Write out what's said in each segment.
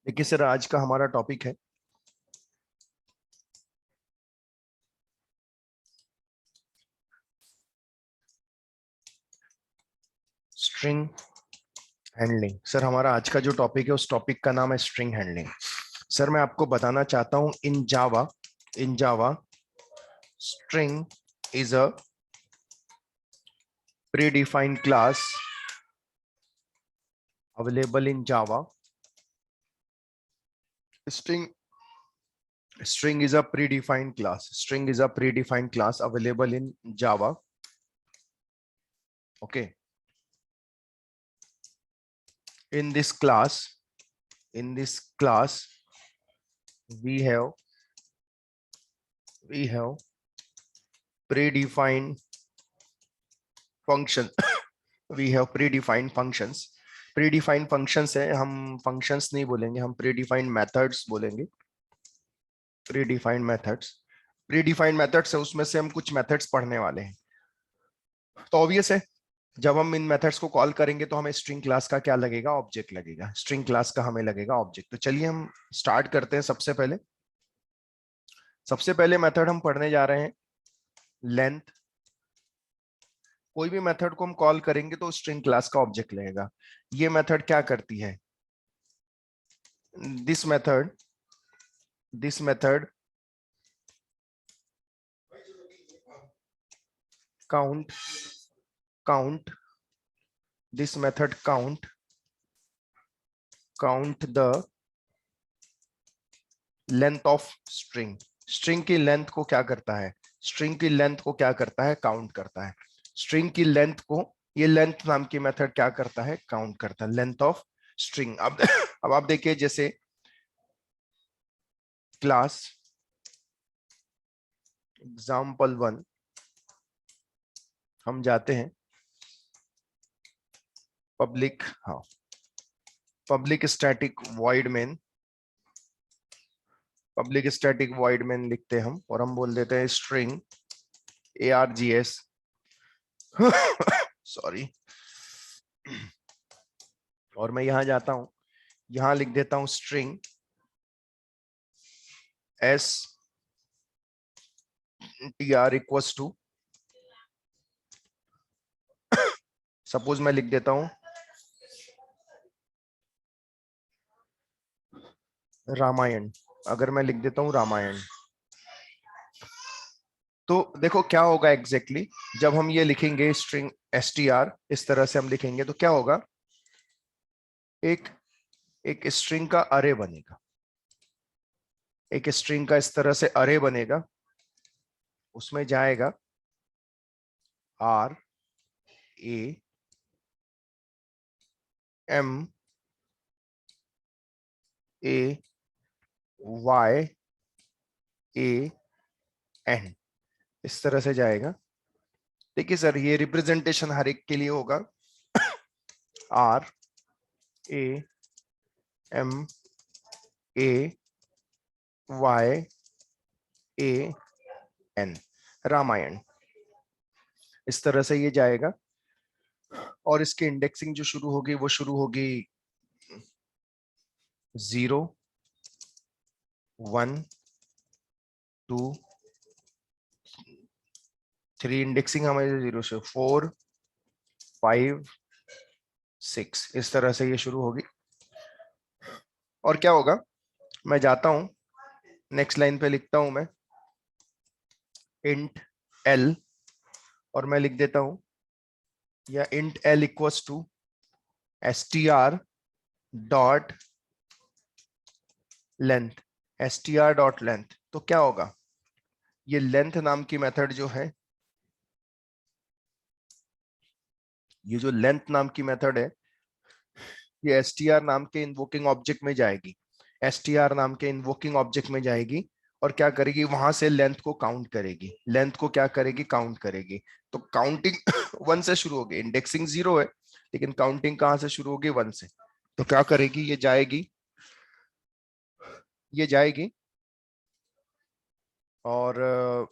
देखिए सर, आज का हमारा टॉपिक है स्ट्रिंग हैंडलिंग। सर, हमारा आज का जो टॉपिक है उस टॉपिक का नाम है स्ट्रिंग हैंडलिंग। सर, मैं आपको बताना चाहता हूं in Java string is a predefined class available in Java. String is a predefined class. String is a predefined class available in Java. Okay. In this class, we have predefined function. We have predefined functions. Predefined functions है, हम functions नहीं बोलेंगे, हम predefined methods बोलेंगे. Predefined methods है, उसमें से हम कुछ methods पढ़ने वाले हैं. तो obvious है, जब हम इन मेथड्स को कॉल करेंगे तो हमें स्ट्रिंग क्लास का क्या लगेगा? ऑब्जेक्ट लगेगा. स्ट्रिंग क्लास का हमें लगेगा ऑब्जेक्ट. तो चलिए हम स्टार्ट करते हैं. सबसे पहले मेथड हम पढ़ने जा रहे हैं लेंथ. कोई भी मेथड को हम कॉल करेंगे तो स्ट्रिंग क्लास का ऑब्जेक्ट लगेगा. ये मेथड क्या करती है? This method count this method count the length of string. String की लेंथ को क्या करता है? काउंट करता है. स्ट्रिंग की लेंथ को, ये लेंथ नाम की मेथड क्या करता है? काउंट करता है लेंथ ऑफ स्ट्रिंग. अब आप देखिए, जैसे क्लास example1 हम जाते हैं पब्लिक स्टैटिक वॉइड मेन लिखते हैं हम, और हम बोल देते हैं स्ट्रिंग args सॉरी. और मैं यहां जाता हूं, यहां लिख देता हूं string str equals to, suppose मैं लिख देता हूं रामायण. अगर मैं लिख देता हूं रामायण, तो देखो क्या होगा एग्जैक्टली जब हम ये लिखेंगे स्ट्रिंग str, इस तरह से हम लिखेंगे तो क्या होगा? एक स्ट्रिंग का अरे बनेगा. इस तरह से अरे बनेगा. उसमें जाएगा R A M A Y A N, इस तरह से जाएगा. देखिए सर, ये रिप्रेजेंटेशन हर एक के लिए होगा. R A M A Y A N, Ramayan. इस तरह से ये जाएगा. और इसकी इंडेक्सिंग जो शुरू होगी वो शुरू होगी 0 1 2 3. इंडेक्सिंग हमारे 0 से 4 5 6, इस तरह से ये शुरू होगी. और क्या होगा? मैं जाता हूं नेक्स्ट लाइन पे, लिखता हूं मैं इंट l, और मैं लिख देता हूं या int l equals to str dot length. तो क्या होगा? ये लेंथ नाम की मेथड जो है, ये जो लेंथ नाम की मेथड है, ये str नाम के इन्वोकिंग ऑब्जेक्ट में जाएगी. और क्या करेगी? वहां से लेंथ को काउंट करेगी. काउंट करेगी. तो काउंटिंग 1 से शुरू होगी. इंडेक्सिंग 0 है, लेकिन काउंटिंग कहां से शुरू होगी? 1 से. तो क्या करेगी? ये जाएगी और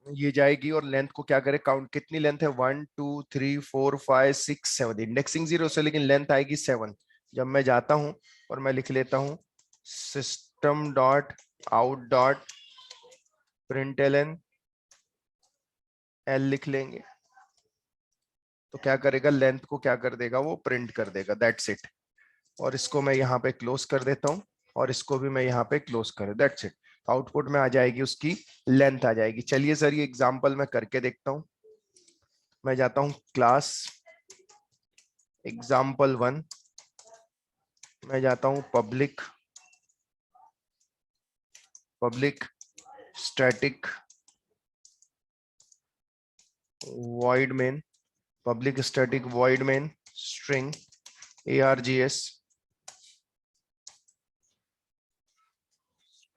ये जाएगी और लेंथ को क्या करे? काउंट. कितनी लेंथ है? 1 2 3 4 5 6 7. इंडेक्सिंग 0 से, लेकिन लेंथ आएगी 7. जब मैं जाता हूं और मैं लिख लेता हूं system dot out dot println L लिख लेंगे, तो क्या करेगा, लेंथ को क्या कर देगा, वो प्रिंट कर देगा, दैट्स इट। और इसको मैं यहाँ पे क्लोज कर देता हूँ और इसको भी मैं यहाँ पे क्लोज कर, दैट्स इट। आउटपुट में आ जाएगी उसकी लेंथ आ जाएगी। चलिए सर ये एग्जांपल मैं करके देखता हूँ। मैं जाता हूँ क्लास example1, मैं जाता हूँ public static void main, public static void main string args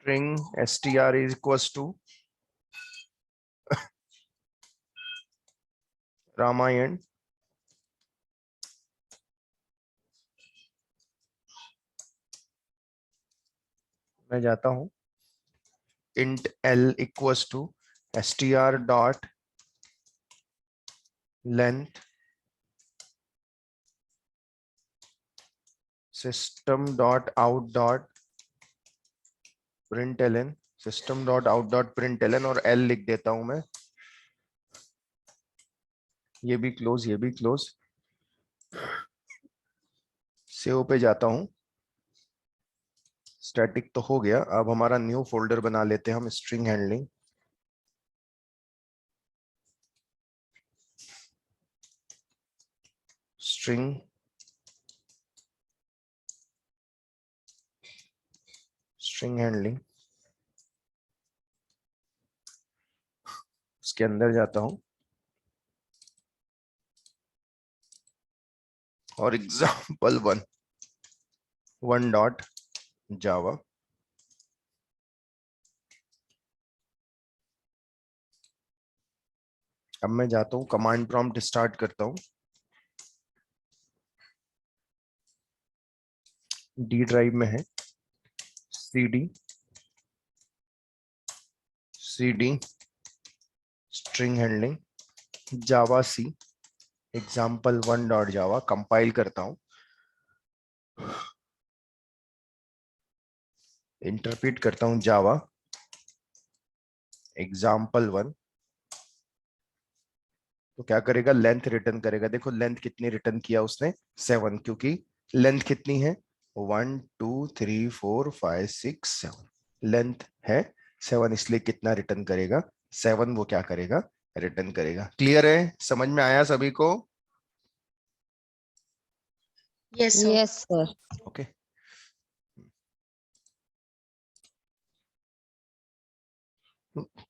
string str is equals to Ramayana, मैं जाता हूँ int l equals to str dot length system dot out dot println system dot out dot println और l लिख देता हूं मैं, ये भी क्लोज, ये भी क्लोज। सेव पे जाता हूं, स्टैटिक तो हो गया। अब हमारा न्यू फोल्डर बना लेते हैं हम, string handling. String string handling, उसके अंदर जाता हूं और example1 डॉट जावा, अब मैं जाता हूं कमांड प्रॉम्प्ट स्टार्ट करता हूं, डी ड्राइव में है cd स्ट्रिंग हैंडलिंग जावा सी example1 डॉट जावा, कंपाइल करता हूं, इंटरप्रेट करता हूं जावा example1, तो क्या करेगा, लेंथ रिटर्न करेगा। देखो लेंथ कितनी रिटर्न किया उसने, 7, क्योंकि लेंथ कितनी है, 1 2 3 4 5 6 7, लेंथ है 7, इसलिए कितना रिटर्न करेगा, 7 वो क्या करेगा, रिटर्न करेगा। क्लियर है, समझ में आया सभी को? Yes sir. Yes sir. Okay,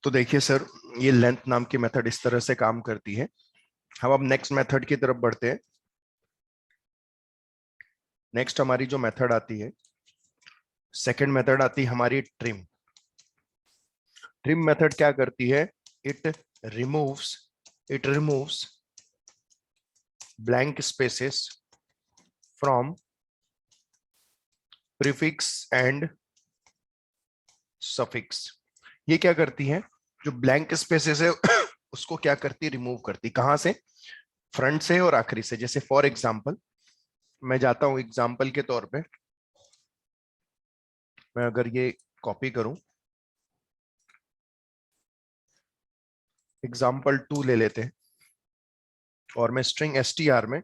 तो देखिए सर ये लेंथ नाम की मेथड इस तरह से काम करती है। हम अब नेक्स्ट मेथड की तरफ बढ़ते हैं। नेक्स्ट हमारी जो मेथड आती है, सेकंड मेथड आती है हमारी ट्रिम। ट्रिम मेथड क्या करती है, it removes blank spaces from prefix and suffix. ये क्या करती है, जो ब्लैंक स्पेसेस है उसको क्या करती है, रिमूव करती। कहां से, फ्रंट से और आखिरी से। जैसे फॉर एग्जांपल मैं जाता हूं एग्जांपल के तौर पे, मैं अगर ये कॉपी करूं, example2 ले लेते हैं और मैं स्ट्रिंग str में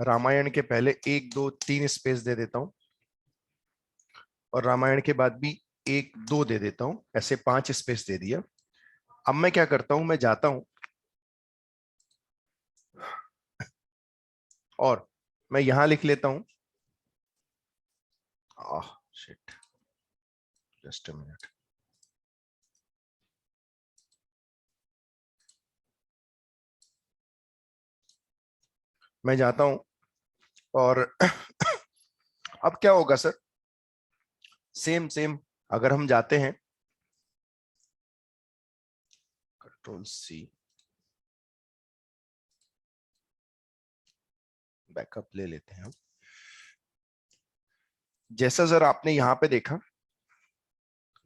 रामायण के पहले 1 2 3 स्पेस दे देता हूं और रामायण के बाद भी 1 2 दे देता हूं, ऐसे 5 स्पेस दे दिया। अब मैं क्या करता हूं, मैं जाता हूं और मैं यहां लिख लेता हूं, शिट, जस्ट अ मिनट, मैं जाता हूं और अब क्या होगा सर, सेम सेम अगर हम जाते हैं Ctrl+C, बैकअप ले लेते हैं हम। जैसा सर आपने यहां पे देखा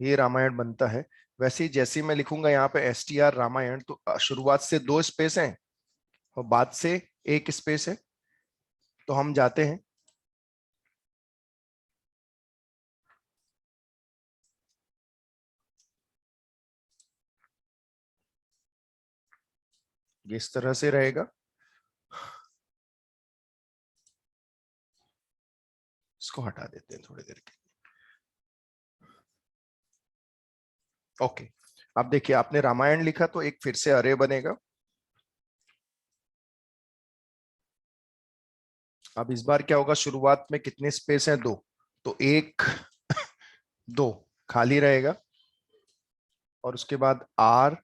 ये रामायण बनता है, वैसे ही जैसे ही मैं लिखूंगा यहाँ पे str रामायण, तो शुरुआत से 2 स्पेस हैं और बाद से 1 स्पेस है। तो हम जाते हैं ये इस तरह से रहेगा, इसको हटा देते हैं थोड़ी देर के। ओके, अब देखिए आपने रामायण लिखा तो एक फिर से अरे बनेगा। अब इस बार क्या होगा, शुरुआत में कितने स्पेस हैं, 2, तो 1 2 खाली रहेगा, और उसके बाद R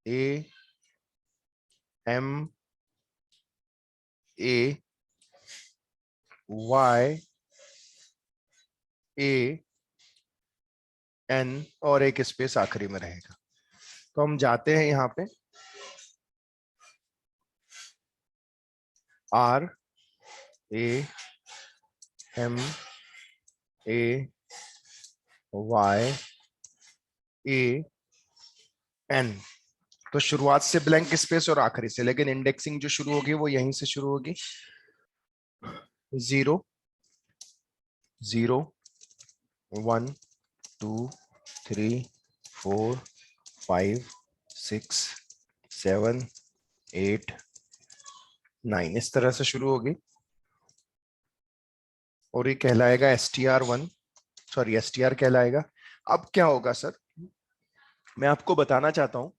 A M A Y A N और एक स्पेस आखिरी में रहेगा। तो हम जाते हैं यहाँ पे R A M A Y A N, तो शुरुआत से ब्लैंक स्पेस और आखिरी से, लेकिन इंडेक्सिंग जो शुरू होगी वो यहीं से शुरू होगी। 0 0 1 2 3 4 5 6 7 8 9, इस तरह से शुरू होगी, और ये कहलाएगा str1, सॉरी str कहलाएगा। अब क्या होगा सर, मैं आपको बताना चाहता हूं,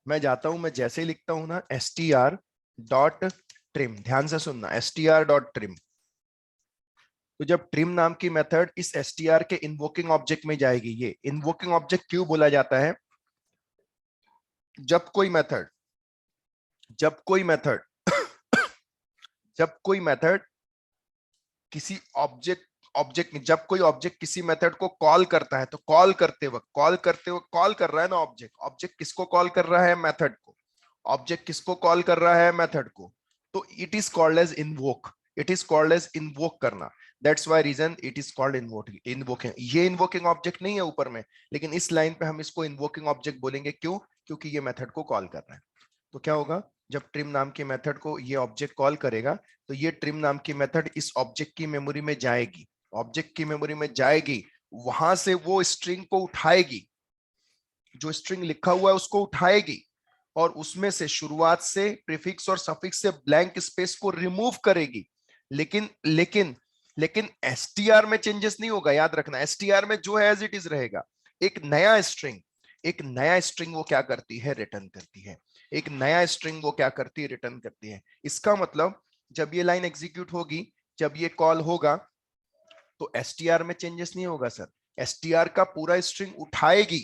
मैं जाता हूं, मैं जैसे ही लिखता हूं ना str.trim, ध्यान से सुनना, str.trim, तो जब ट्रिम नाम की मेथड इस str के इन्वोकिंग ऑब्जेक्ट में जाएगी, ये इन्वोकिंग ऑब्जेक्ट क्यों बोला जाता है, जब कोई मेथड जब कोई मेथड जब कोई मेथड किसी ऑब्जेक्ट ऑब्जेक्ट में, जब कोई ऑब्जेक्ट किसी मेथड को कॉल करता है, तो कॉल करते वक्त कॉल कर रहा है ना ऑब्जेक्ट, ऑब्जेक्ट किसको कॉल कर रहा है, मेथड को, ऑब्जेक्ट किसको कॉल कर रहा है, मेथड को, तो it is called as invoke, it is called as invoke करना, that's why reason it is called invoking. ये इन्वोकिंग ऑब्जेक्ट नहीं है ऊपर में, लेकिन इस लाइन पे हम इसको इन्वोकिंग ऑब्जेक्ट बोलेंगे, क्यों, क्योंकि ये मेथड को कॉल कर रहा है। तो क्या होगा, जब ट्रिम नाम के मेथड को ये ऑब्जेक्ट कॉल करेगा, तो ये ट्रिम नाम की मेथड इस ऑब्जेक्ट की मेमोरी में जाएगी, ऑब्जेक्ट की मेमोरी में जाएगी, वहां से वो स्ट्रिंग को उठाएगी, जो स्ट्रिंग लिखा हुआ है उसको उठाएगी, और उसमें से शुरुआत से प्रीफिक्स और सफिक्स से ब्लैंक स्पेस को रिमूव करेगी। लेकिन लेकिन लेकिन एसटीआर में चेंजेस नहीं होगा, याद रखना, एसटीआर में जो है एज इट इज रहेगा। एक नया स्ट्रिंग वो क्या करती है, रिटर्न करती है, एक नया स्ट्रिंग वो क्या करती है, रिटर्न करती है। इसका मतलब जब ये लाइन एग्जीक्यूट होगी, जब ये कॉल होगा, तो एसटीआर में चेंजेस नहीं होगा सर, एसटीआर का पूरा स्ट्रिंग उठाएगी,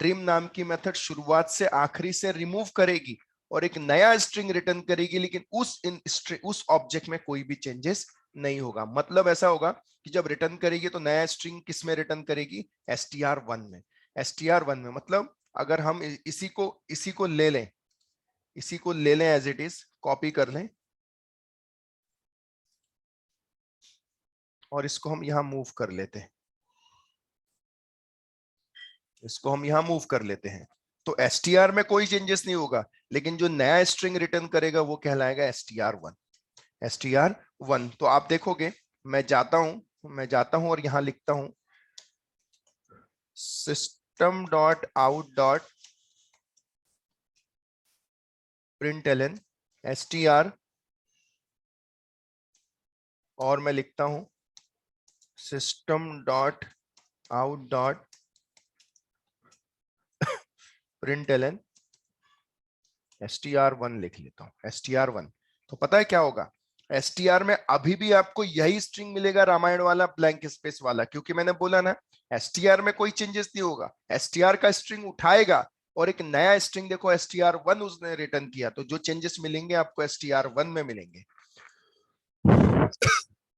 ट्रिम नाम की मेथड शुरुआत से आखिरी से रिमूव करेगी और एक नया स्ट्रिंग रिटर्न करेगी, लेकिन उस ऑब्जेक्ट में कोई भी चेंजेस नहीं होगा। मतलब ऐसा होगा कि जब रिटर्न करेगी तो नया स्ट्रिंग किस में रिटर्न करेगी, str1 में। str1 में मतलब अगर हम इसी को ले लें एज इट इज, कॉपी कर लें, और इसको हम यहां मूव कर लेते हैं, इसको हम यहां मूव कर लेते हैं, तो str में कोई चेंजेस नहीं होगा, लेकिन जो नया स्ट्रिंग रिटर्न करेगा वो कहलाएगा str1। str1, तो आप देखोगे, मैं जाता हूं और यहां लिखता हूं system dot out dot println str, और मैं लिखता हूं system dot out dot println str1 लिख लेता हूं, str1। तो पता है क्या होगा, str में अभी भी आपको यही स्ट्रिंग मिलेगा, रामायण वाला ब्लैंक स्पेस वाला, क्योंकि मैंने बोला ना str में कोई चेंजेस नहीं होगा, str का स्ट्रिंग उठाएगा और एक नया स्ट्रिंग देखो str1 उसने रिटर्न किया, तो जो चेंजेस मिलेंगे आपको str1 में मिलेंगे,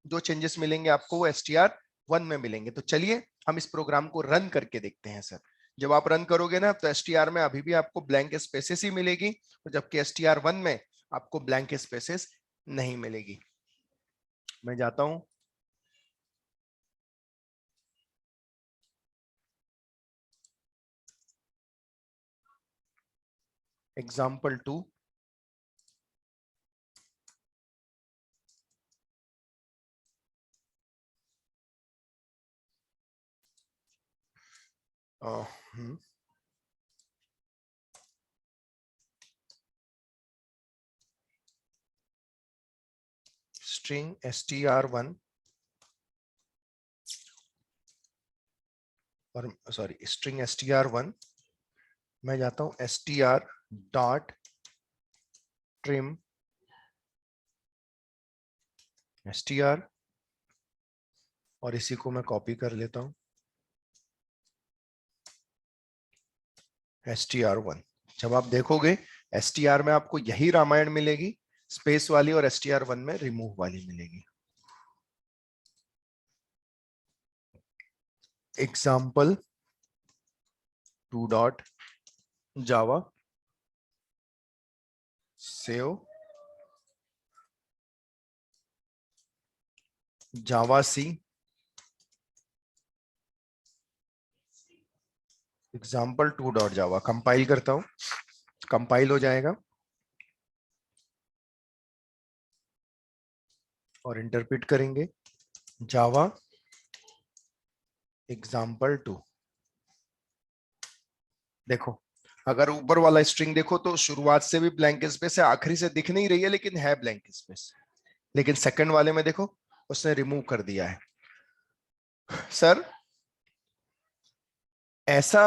जो चेंजेस मिलेंगे आपको वो str1 में मिलेंगे। तो चलिए हम इस प्रोग्राम को रन करके देखते हैं सर। जब आप रन करोगे ना, तो str में अभी भी आपको ब्लैंक स्पेसेस ही मिलेगी, तो जबकि str1 में आपको ब्लैंक स्पेसेस नहीं मिलेगी। मैं जाता हूं, एग्जाम्पल 2, स्ट्रिंग str1 और सॉरी स्ट्रिंग str1, मैं जाता हूं str डॉट ट्रिम str और इसी को मैं कॉपी कर लेता हूं str1। जब आप देखोगे str में आपको यही रामायण मिलेगी, स्पेस वाली, और str1 में रिमूव वाली मिलेगी। एग्जाम्पल 2 डॉट जावा सेव जावा सी एग्जाम्पल 2 डॉट जावा। कंपाइल करता हूं, कंपाइल हो जाएगा और इंटरप्रेट करेंगे जावा एग्जाम्पल 2। देखो, अगर ऊपर वाला स्ट्रिंग देखो तो शुरुआत से भी ब्लैंक स्पेस है, आखिरी से दिख नहीं रही है लेकिन है ब्लैंक स्पेस। लेकिन सेकंड वाले में देखो उसने रिमूव कर दिया है। सर ऐसा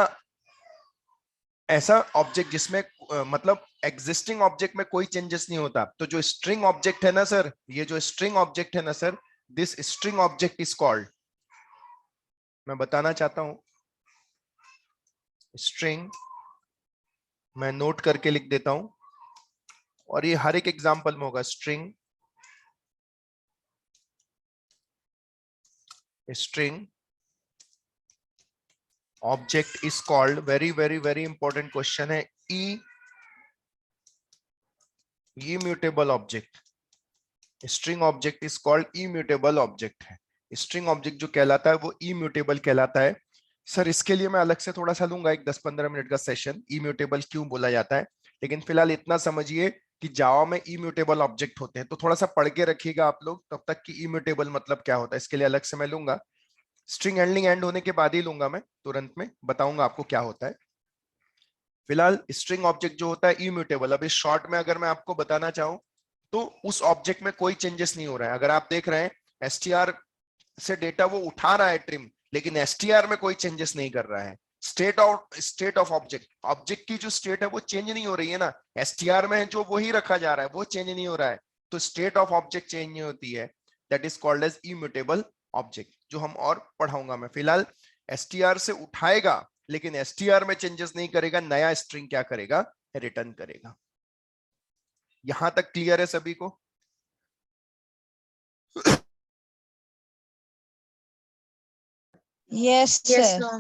ऐसा ऑब्जेक्ट जिसमें मतलब एग्जिस्टिंग ऑब्जेक्ट में कोई चेंजेस नहीं होता, तो जो स्ट्रिंग ऑब्जेक्ट है ना सर, ये जो स्ट्रिंग ऑब्जेक्ट है ना sir, this string object is called, मैं बताना चाहता हूं स्ट्रिंग, मैं नोट करके लिख देता हूं और ये हर एक एग्जांपल में होगा। String string object is called, very very very important question है, immutable object. String object is called immutable object है। स्ट्रिंग ऑब्जेक्ट जो कहलाता है वो इम्यूटेबल कहलाता है। सर इसके लिए मैं अलग से थोड़ा सा लूंगा एक 10-15 मिनट का सेशन, इम्यूटेबल क्यों बोला जाता है। लेकिन फिलहाल इतना समझिए कि जावा में इम्यूटेबल ऑब्जेक्ट होते हैं, तो थोड़ा सा पढ़ के रखिएगा आप लोग तब तक कि इम्यूटेबल मतलब क्या होता है, इसके लिए अलग से मैं लूंगा। स्ट्रिंग हैंडलिंग एंड होने के बाद ही लूंगा, मैं तुरंत में बताऊंगा आपको क्या होता है। फिलहाल स्ट्रिंग ऑब्जेक्ट जो होता है इम्यूटेबल, अब इस शॉर्ट में अगर मैं आपको बताना चाहूं तो उस ऑब्जेक्ट में कोई चेंजेस नहीं हो रहा है। अगर आप देख रहे हैं एसटीआर से डेटा वो उठा रहा है ट्रिम, लेकिन एसटीआर में कोई चेंजेस नहीं कर रहा है। स्टेट ऑफ ऑब्जेक्ट, ऑब्जेक्ट की जो स्टेट है वो चेंज नहीं हो रही है ना, एसटीआर में जो वही रखा जा रहा है वो चेंज नहीं हो रहा है, तो स्टेट ऑफ ऑब्जेक्ट चेंज नहीं होती है, that is called as immutable object, जो हम और पढ़ाऊंगा मैं। फिलहाल एसटीआर से उठाएगा लेकिन एसटीआर में चेंजेस नहीं करेगा, नया स्ट्रिंग क्या करेगा, रिटर्न करेगा। यहां तक क्लियर है सभी को? Yes Yes, sir. sir.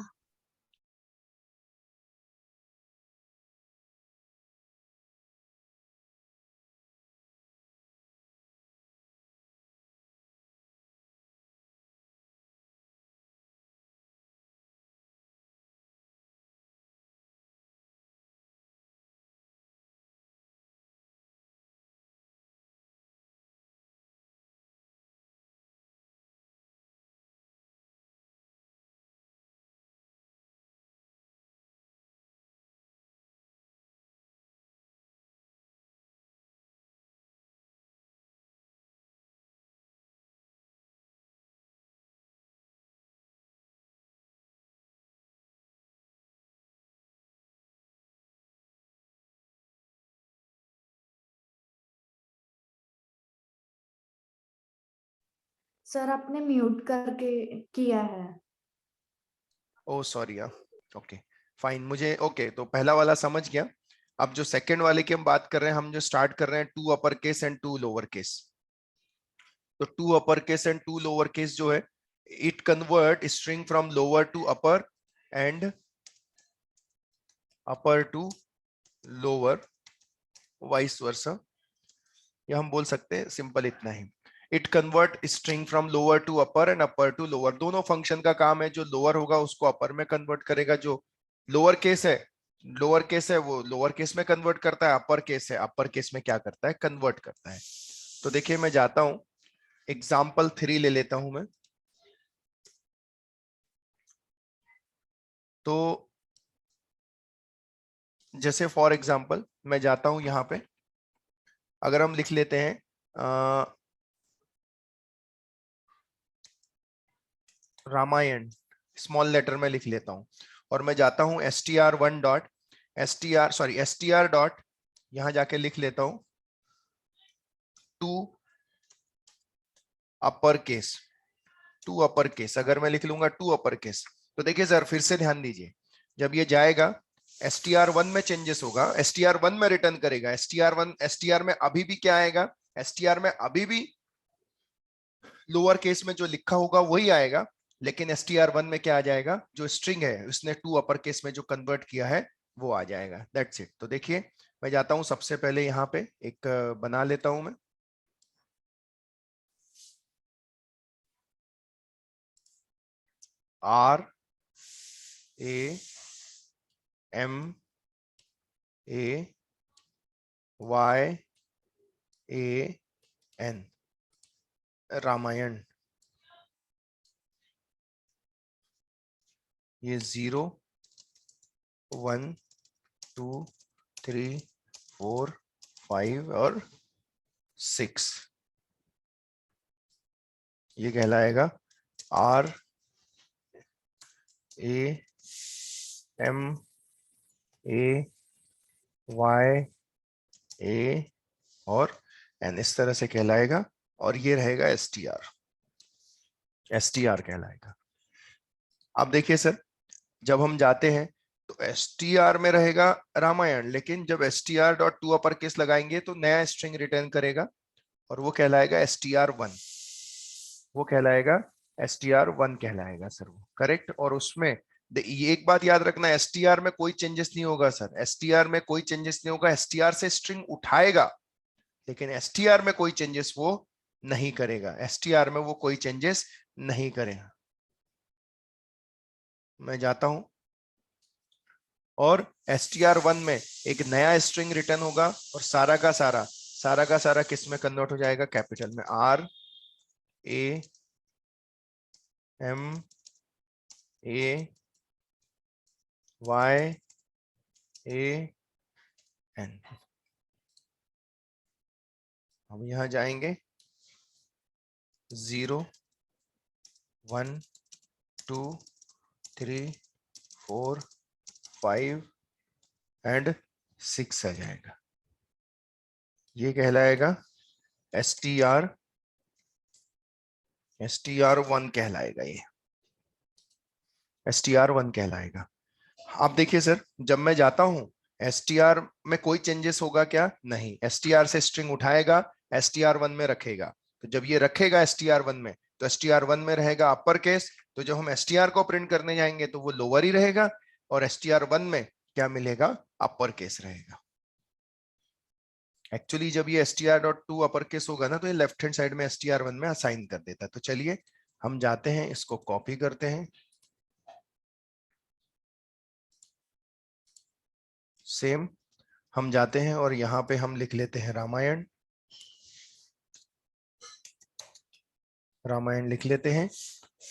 Sir आपने म्यूट करके किया है। ओ सॉरी, ओके फाइन, मुझे ओके तो पहला वाला समझ गया। अब जो सेकंड वाले की हम बात कर रहे हैं, हम जो स्टार्ट कर रहे हैं 2 upper case and 2 lower case, तो 2 upper case and 2 lower case जो है, it convert string from lower to upper and upper to lower, vice versa, या हम बोल सकते हैं सिंपल इतना ही, it convert string from lower to upper and upper to lower. दोनों फंक्शन का काम है, जो लोअर होगा उसको अपर में कन्वर्ट करेगा, जो लोअर केस है वो लोअर केस में कन्वर्ट करता है, अपर केस में क्या करता है, कन्वर्ट करता है। तो देखिए मैं जाता हूं एग्जाम्पल 3 ले लेता हूं मैं। तो जैसे फॉर एग्जाम्पल मैं जाता हूं यहां पे, अगर हम लिख लेते हैं रामायण स्मॉल लेटर में लिख लेता हूं और मैं जाता हूं str1 डॉट str डॉट यहां जाके लिख लेता हूं टू अपर केस अगर मैं लिख लूंगा टू अपर केस तो देखिए सर फिर से ध्यान दीजिए, जब ये जाएगा str1 में चेंजेस होगा, str1 में रिटर्न करेगा, str में अभी भी क्या आएगा, str में अभी भी लोअर केस में जो लिखा होगा वही आएगा, लेकिन str1 में क्या आ जाएगा, जो स्ट्रिंग है उसने टू अपर केस में जो कन्वर्ट किया है वो आ जाएगा। That's it. तो देखिए मैं जाता हूं सबसे पहले यहाँ पे एक बना लेता हूं मैं, RAMAYAN रामायण। ये 0 1 2 3 4 5 और 6 ये कहलाएगा RAMAYA और N इस तरह से कहलाएगा, और ये रहेगा STR कहलाएगा। अब देखिए सर, जब हम जाते हैं तो STR में रहेगा रामायण, लेकिन जब STR dot to upper case लगाएंगे तो नया स्ट्रिंग रिटर्न करेगा और वो कहलाएगा STR1। STR1 कहलाएगा सर वो, करेक्ट। और उसमें ये एक बात याद रखना, STR में कोई चेंजेस नहीं होगा सर, STR में कोई चेंजेस नहीं होगा, STR से स्ट्रिंग उठाएगा लेकिन STR में कोई चेंजेस वो नहीं करेगा, STR में वो कोई चेंजेस नहीं करेगा। मैं जाता हूं और STR1 में एक नया स्ट्रिंग रिटर्न होगा और सारा का सारा किस में कन्वर्ट हो जाएगा, कैपिटल में, RAMAYAN। हम यहां जाएंगे 0 1 2 3 4 5 एंड 6 आ जाएगा, ये कहलाएगा STR1 कहलाएगा, ये STR1 कहलाएगा। आप देखिए सर, जब मैं जाता हूं STR में कोई चेंजेस होगा क्या, नहीं, STR से स्ट्रिंग उठाएगा, STR1 में रखेगा, तो जब ये रखेगा STR1 में तो STR1 में रहेगा अपर केस, तो जब हम STR को प्रिंट करने जाएंगे तो वो लोअर ही रहेगा, और STR1 में क्या मिलेगा, अपर केस रहेगा। एक्चुअली जब ये str.2 अपर केस होगा ना तो ये लेफ्ट हैंड साइड में str1 में असाइन कर देता है। तो चलिए हम जाते हैं, इसको कॉपी करते हैं, सेम हम जाते हैं और यहाँ पे हम लिख लेते हैं रामायण लिख लेते हैं,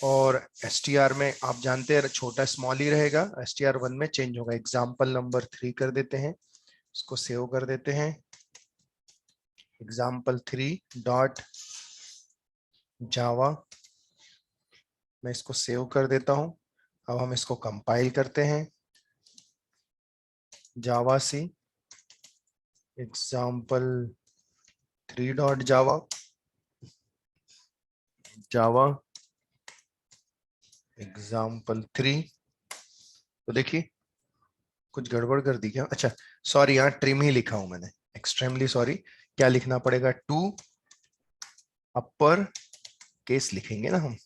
और STR में आप जानते हैं छोटा स्मॉल ही रहेगा, STR1 में चेंज होगा, एग्जाम्पल नंबर 3 कर देते हैं, इसको सेव कर देते हैं, example3.java, मैं इसको सेव कर देता हूं। अब हम इसको कंपाइल करते हैं, जावा सी example3.java जावा example3। तो देखिए कुछ गड़बड़ कर दी क्या, अच्छा सॉरी, यहाँ ट्रिम ही लिखा हूं मैंने, एक्सट्रीमली सॉरी। क्या लिखना पड़ेगा, टू अपर केस लिखेंगे ना हम,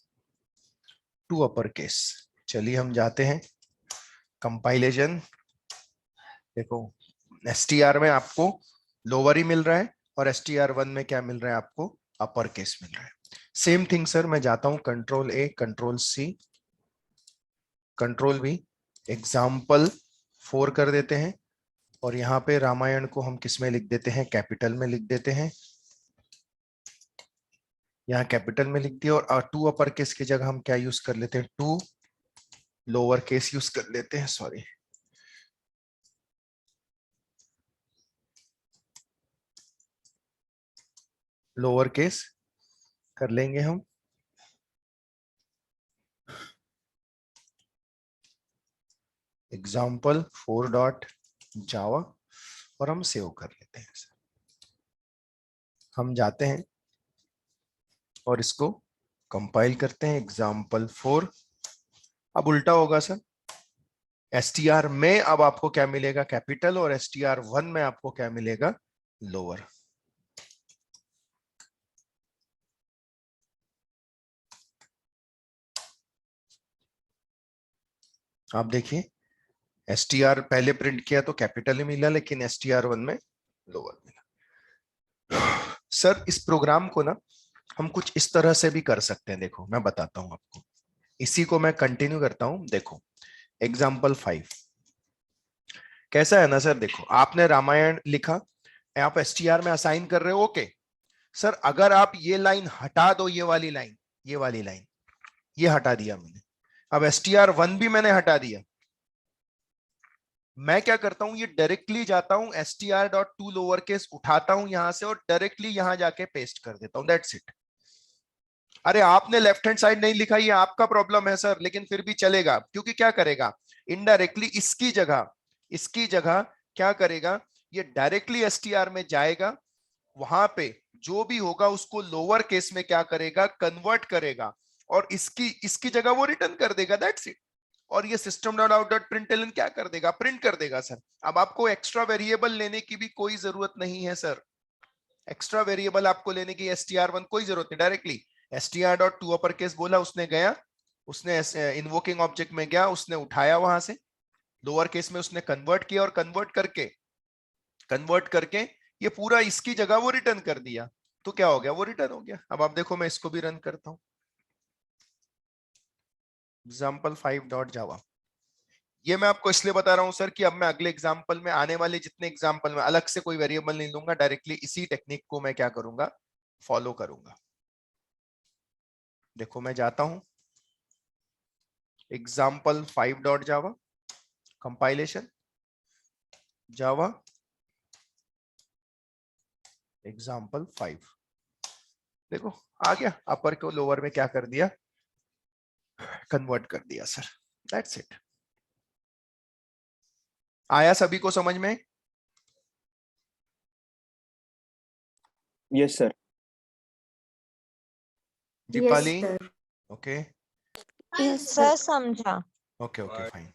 टू अपर केस। चलिए हम जाते हैं कंपाइलेशन, देखो STR में आपको लोअर ही मिल रहा है और STR1 में क्या मिल रहा है, आपको अपर केस मिल रहा है। सेम थिंग सर, मैं जाता हूं Ctrl+A Ctrl+C Ctrl+V, example4 कर देते हैं, और यहाँ पे रामायण को हम किस में लिख देते हैं, कैपिटल में लिख देते हैं, यहाँ कैपिटल में लिख दिया, और टू अपर केस की जगह हम क्या यूज कर लेते हैं, टू लोअर केस यूज कर लेते हैं, सॉरी, लोअर केस कर लेंगे हम। example4.java और हम सेव कर लेते हैं। हम जाते हैं और इसको कंपाइल करते हैं example4। अब उल्टा होगा सर, str में अब आपको क्या मिलेगा, कैपिटल, और str1 में आपको क्या मिलेगा, लोअर। आप देखिए str पहले प्रिंट किया तो कैपिटल ही मिला, लेकिन str1 में लोअर मिला। सर इस प्रोग्राम को ना हम कुछ इस तरह से भी कर सकते हैं, देखो मैं बताता हूं आपको। इसी को मैं कंटिन्यू करता हूं। देखो example5 कैसा है ना सर, देखो आपने रामायण लिखा, आप str में असाइन कर रहे हो, ओके सर। अगर आप ये लाइन हटा दो, ये वाली लाइन, ये वाली लाइन, ये हटा दिया मैंने, अब str1 भी मैंने हटा दिया, मैं क्या करता हूं, ये डायरेक्टली जाता हूं str.to लोअर केस उठाता हूं यहां से और डायरेक्टली यहां जाके पेस्ट कर देता हूं, दैट्स इट। अरे आपने लेफ्ट हैंड साइड नहीं लिखा, ये आपका प्रॉब्लम है सर, लेकिन फिर भी चलेगा, क्योंकि क्या करेगा, इनडायरेक्टली इसकी जगह क्या करेगा, ये डायरेक्टली str में जाएगा, वहां पे जो भी होगा उसको लोअर केस में क्या करेगा, कन्वर्ट करेगा, और इसकी जगह वो रिटर्न कर देगा, दैट्स इट। और ये system.out.println क्या कर देगा, प्रिंट कर देगा सर। अब आपको एक्स्ट्रा वेरिएबल लेने की भी कोई जरूरत नहीं है सर, एक्स्ट्रा वेरिएबल आपको लेने की str1 कोई जरूरत नहीं, डायरेक्टली str.to अपर केस बोला, उसने गया, उसने इन्वोकिंग ऑब्जेक्ट में गया, उसने उठाया वहां से, लोअर केस में उसने कन्वर्ट किया, और कन्वर्ट करके ये पूरा इसकी जगह वो रिटर्न कर दिया, तो क्या हो गया, वो रिटर्न हो गया। अब आप देखो मैं इसको भी रन करता हूं, example5.java। ये मैं आपको इसलिए बता रहा हूं सर कि अब मैं अगले एग्जाम्पल में, आने वाले जितने एग्जाम्पल में अलग से कोई वेरिएबल नहीं लूंगा, डायरेक्टली इसी टेक्निक को मैं क्या करूंगा, फॉलो करूंगा। देखो मैं जाता हूं example5.java, कंपाइलेशन, जावा example5, देखो आ गया, अपर को लोअर में क्या कर दिया, कन्वर्ट कर दिया सर, दैट्स इट। आया सभी को समझ में? Yes sir. Deepali? Yes, sir. Okay sir समझा। Okay okay fine.